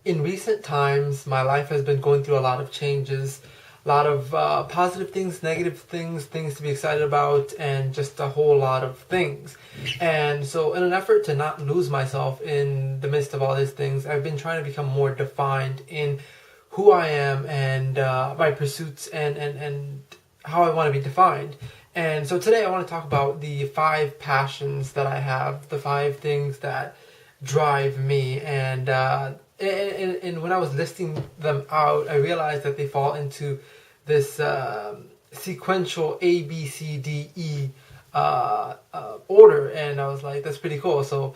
in recent times, my life has been going through a lot of changes, a lot of positive things, negative things, things to be excited about, and just a whole lot of things. And so, in an effort to not lose myself in the midst of all these things, I've been trying to become more defined in who I am and my pursuits and how I want to be defined. And so today I want to talk about the 5 passions that I have, the 5 things that drive me. And when I was listing them out, I realized that they fall into this sequential A, B, C, D, E order. And I was like, that's pretty cool. So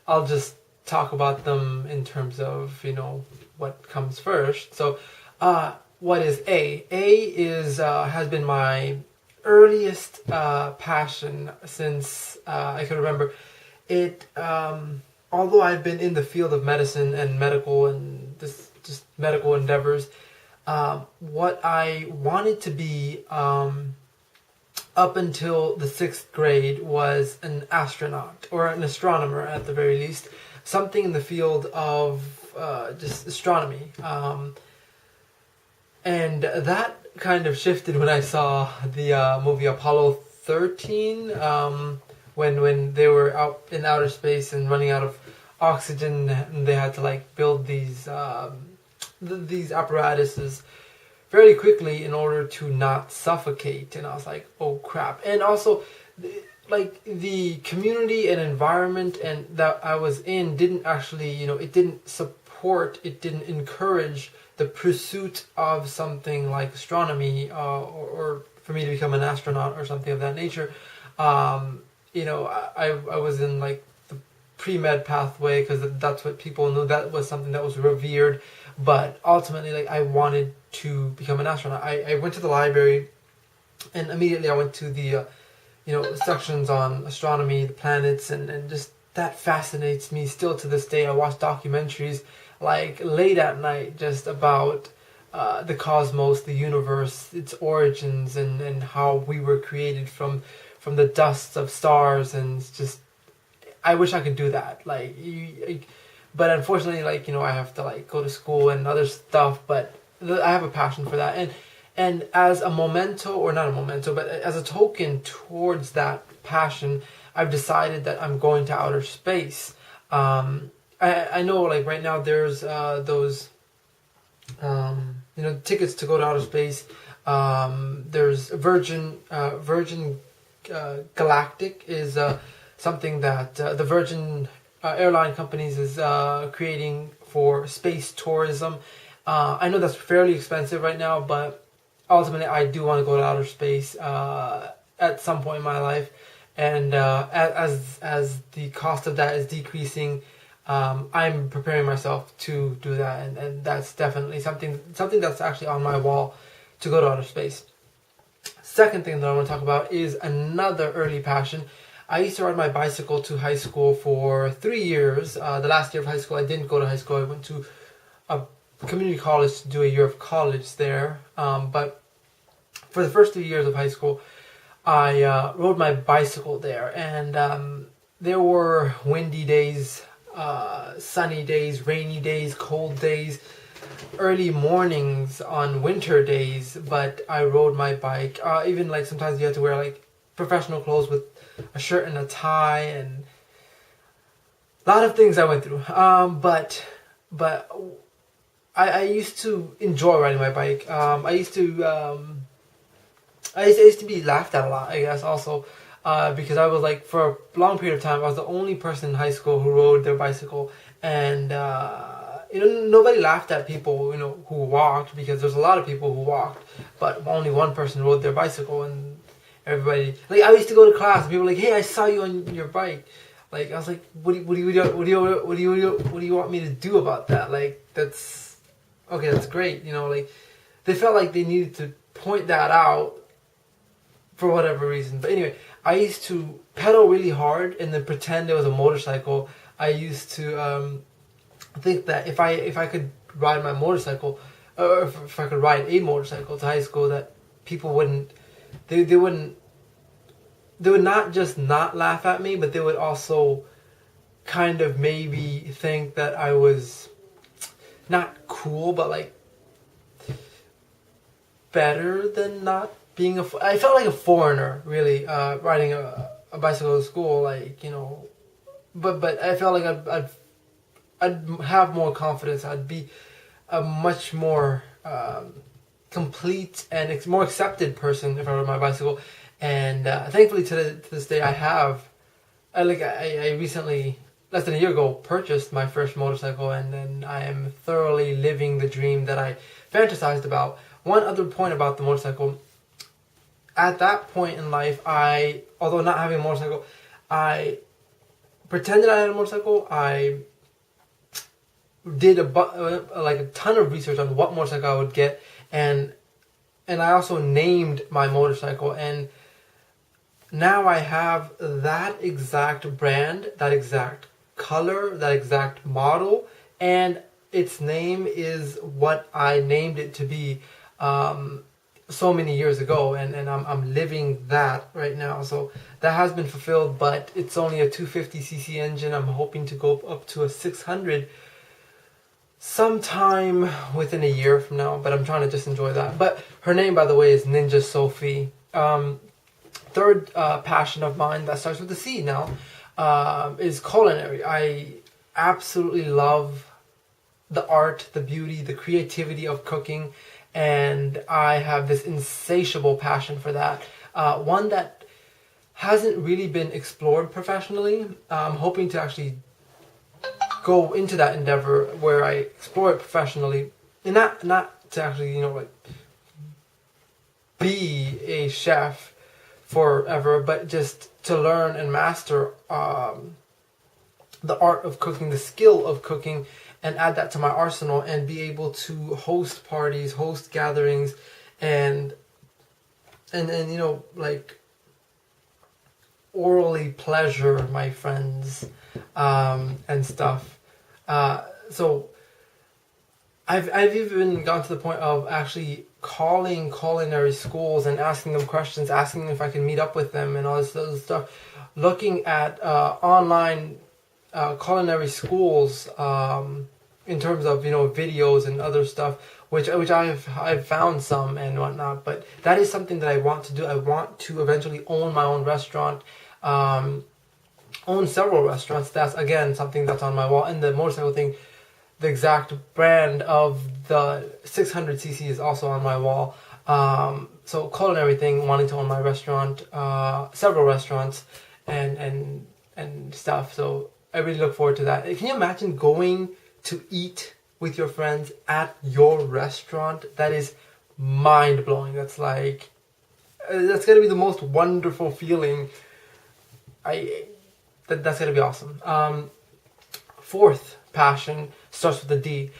I'll just talk about them in terms of, what comes first. So, what is A? A is has been my earliest passion since I can remember. It, although I've been in the field of medicine and medical and just medical endeavors, what I wanted to be up until the 6th grade was an astronaut or an astronomer at the very least, something in the field of just astronomy. And that kind of shifted when I saw the movie Apollo 13, when they were out in outer space and running out of oxygen, and they had to build these apparatuses very quickly in order to not suffocate. And I was like, oh crap. And also, the community and environment and that I was in didn't actually, it didn't support, it didn't encourage the pursuit of something like astronomy, or for me to become an astronaut or something of that nature. I was in the pre-med pathway because that's what people knew. That was something that was revered. But ultimately, I wanted to become an astronaut. I went to the library, and immediately I went to the sections on astronomy, the planets, and just that fascinates me still to this day. I watch documentaries late at night just about the cosmos, the universe, its origins, and how we were created from the dust of stars. And it's just, I wish I could do that. But unfortunately, I have to go to school and other stuff. But I have a passion for that, and as a memento, or not a memento, but as a token towards that passion, I've decided that I'm going to outer space. I know right now there's those tickets to go to outer space. There's Virgin Galactic is something that the Virgin airline companies is creating for space tourism. I know that's fairly expensive right now, but ultimately I do want to go to outer space at some point in my life. And as the cost of that is decreasing, I'm preparing myself to do that, and that's definitely something that's actually on my wall to go to outer space. Second thing that I want to talk about is another early passion. I used to ride my bicycle to high school for 3 years. The last year of high school, I didn't go to high school. I went to a community college to do a year of college there. But for the first 3 years of high school, I rode my bicycle there. And there were windy days, sunny days, rainy days, cold days, early mornings on winter days. But I rode my bike. Even sometimes you had to wear professional clothes with a shirt and a tie, and a lot of things I went through. But I used to enjoy riding my bike. I used to be laughed at a lot, I guess, also because I was for a long period of time I was the only person in high school who rode their bicycle, and nobody laughed at people who walked, because there's a lot of people who walked, but only one person rode their bicycle. And everybody, I used to go to class and people were like, hey, I saw you on your bike. I was like, what do you want me to do about that? That's okay, that's great. They felt like they needed to point that out for whatever reason. But anyway, I used to pedal really hard and then pretend it was a motorcycle. I used to think that if I could ride my motorcycle, or if I could ride a motorcycle to high school, that people wouldn't, they would not just not laugh at me, but they would also kind of maybe think that I was not cool, but like better than not being I felt like a foreigner, really, riding a bicycle to school, like, you know, but I felt like I'd have more confidence. I'd be a much more complete and more accepted person if I rode my bicycle. And thankfully to this day I have. I recently, less than a year ago, purchased my first motorcycle, and then I am thoroughly living the dream that I fantasized about. One other point about the motorcycle, at that point in life, although not having a motorcycle, I pretended I had a motorcycle. I did a ton of research on what motorcycle I would get, and I also named my motorcycle, and now I have that exact brand, that exact color, that exact model, and its name is what I named it to be so many years ago, and I'm living that right now. So that has been fulfilled, but it's only a 250cc engine. I'm hoping to go up to a 600 sometime within a year from now, but I'm trying to just enjoy that. But her name, by the way, is Ninja Sophie. Third passion of mine that starts with a C now is culinary. I absolutely love the art, the beauty, the creativity of cooking, and I have this insatiable passion for that. One that hasn't really been explored professionally. I'm hoping to actually go into that endeavor where I explore it professionally, and not to actually, you know, like be a chef forever, but just to learn and master the art of cooking, the skill of cooking, and add that to my arsenal and be able to host parties, host gatherings, and you know, like orally pleasure my friends and stuff. So I've even gone to the point of actually calling culinary schools and asking them questions, asking them if I can meet up with them and all this other stuff. Looking at online culinary schools in terms of, you know, videos and other stuff, which I've found some and whatnot. But that is something that I want to do. I want to eventually own my own restaurant, own several restaurants. That's again something that's on my wall. And the motorcycle thing, the exact brand of the 600cc is also on my wall. So culinary thing, wanting to own my restaurant, several restaurants, and stuff. So I really look forward to that. Can you imagine going to eat with your friends at your restaurant? That is mind blowing. That's like, that's gonna be the most wonderful feeling. That's gonna be awesome. Fourth passion starts with a D.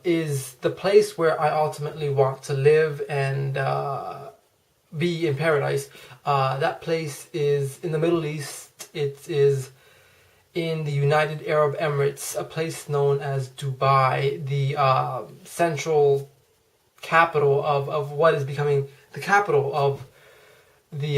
Is the place where I ultimately want to live and be in paradise. That place is in the Middle East. It is in the United Arab Emirates, a place known as Dubai, the central capital of what is becoming the capital of the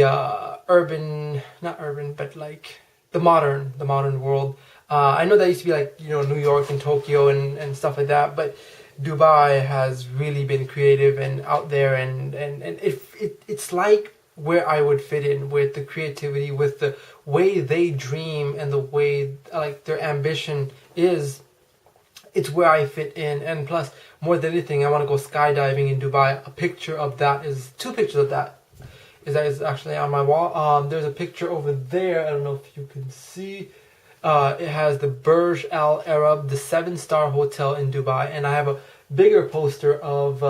not urban, but like the modern world. I know that used to be like, you know, New York and Tokyo and stuff like that, but Dubai has really been creative and out there, and it's like where I would fit in with the creativity, with the way they dream and the way like their ambition is. It's where I fit in, and plus, more than anything, I want to go skydiving in Dubai. Two pictures of that is actually on my wall. There's a picture over there. I don't know if you can see. It has the Burj Al Arab, the 7-star hotel in Dubai, and I have a bigger poster of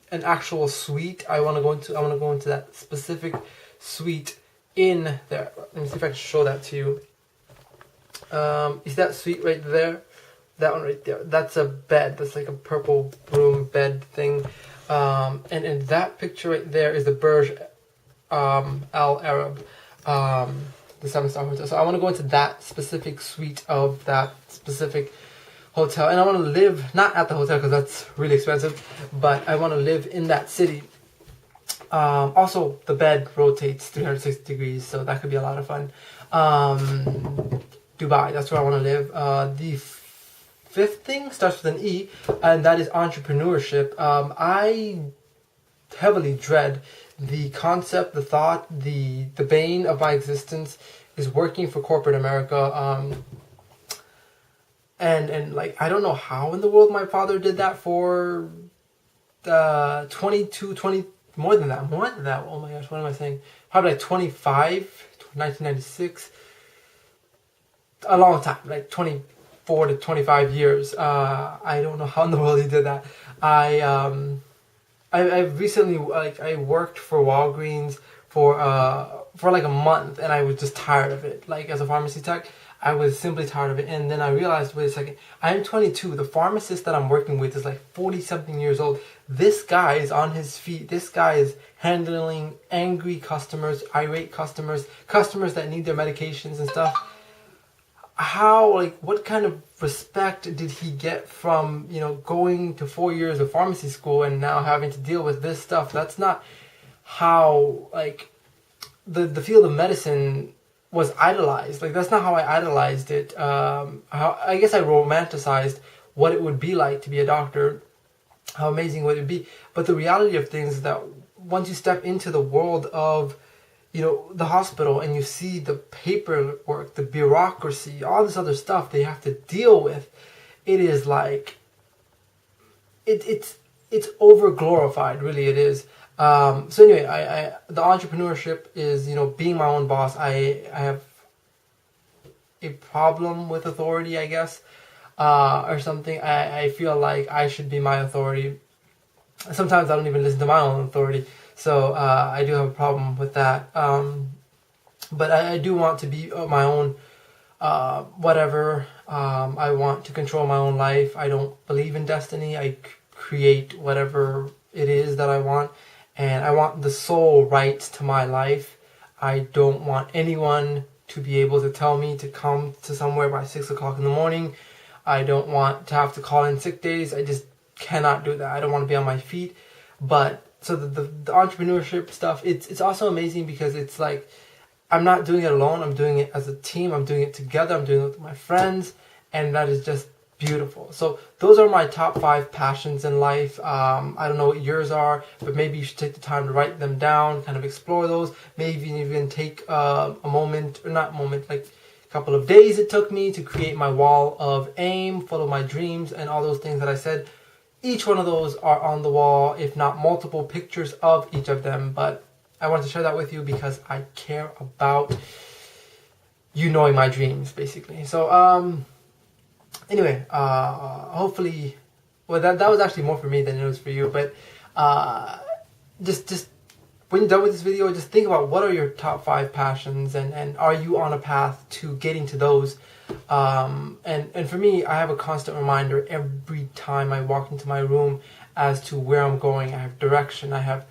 an actual suite. I want to go into that specific suite in there. Let me see if I can show that to you. Is that suite right there? That one right there. That's a bed. That's like a purple room bed thing. And in that picture right there is the Burj Al Arab. The 7-star hotel. So I want to go into that specific suite of that specific hotel, and I want to live not at the hotel because that's really expensive, but I want to live in that city. Also, the bed rotates 360 degrees, so that could be a lot of fun. Dubai, that's where I want to live. The fifth thing starts with an E, and that is entrepreneurship. I heavily dread the concept, the thought, the bane of my existence is working for corporate America. And like, I don't know how in the world my father did that for 20, more than that. Oh my gosh, what am I saying? Probably like 25, 1996. A long time, like 24 to 25 years. I don't know how in the world he did that. I recently, like, I worked for Walgreens for like a month, and I was just tired of it. Like, as a pharmacy tech, I was simply tired of it. And then I realized, wait a second, I'm 22. The pharmacist that I'm working with is like 40 something years old. This guy is on his feet. This guy is handling angry customers, irate customers, customers that need their medications and stuff. How, like, what kind of respect did he get from, going to 4 years of pharmacy school and now having to deal with this stuff? That's not how, like, the field of medicine was idolized. Like, that's not how I idolized it. I guess I romanticized what it would be like to be a doctor, how amazing would it be. But the reality of things is that once you step into the world of the hospital, and you see the paperwork, the bureaucracy, all this other stuff they have to deal with, it is like, it's over glorified, really it is. So anyway, I the entrepreneurship is, being my own boss. I have a problem with authority, I guess, or something. I feel like I should be my authority. Sometimes I don't even listen to my own authority. So I do have a problem with that. But I do want to be my own whatever. I want to control my own life. I don't believe in destiny. I create whatever it is that I want. And I want the sole rights to my life. I don't want anyone to be able to tell me to come to somewhere by 6 o'clock in the morning. I don't want to have to call in sick days. I just cannot do that. I don't want to be on my feet. But so the entrepreneurship stuff, it's also amazing because it's like, I'm not doing it alone. I'm doing it as a team. I'm doing it together. I'm doing it with my friends, and that is just beautiful. So those are my top 5 passions in life. I don't know what yours are, but maybe you should take the time to write them down, kind of explore those. Maybe even take a moment, or not moment, like a couple of days it took me to create my wall of aim, follow my dreams, and all those things that I said. Each one of those are on the wall, if not multiple pictures of each of them. But I wanted to share that with you because I care about you knowing my dreams, basically. So, anyway, hopefully, well, that was actually more for me than it was for you. But just when you're done with this video, just think about what are your top 5 passions, and are you on a path to getting to those. And for me, I have a constant reminder every time I walk into my room as to where I'm going. I have direction. I have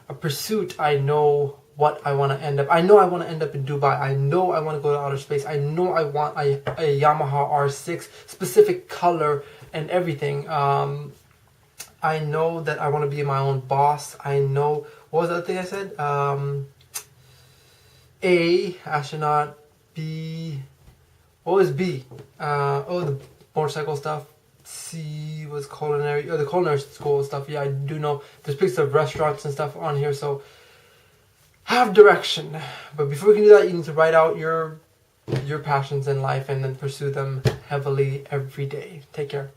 a pursuit. I know what I want to end up. I know I want to end up in Dubai. I know I want to go to outer space. I know I want a Yamaha R6, specific color and everything. I know that I want to be my own boss. I know, what was the other thing I said? A, astronaut. B, what was B? The motorcycle stuff. C was culinary, the culinary school stuff. Yeah, I do know. There's pictures of restaurants and stuff on here, so have direction. But before we can do that, you need to write out your passions in life and then pursue them heavily every day. Take care.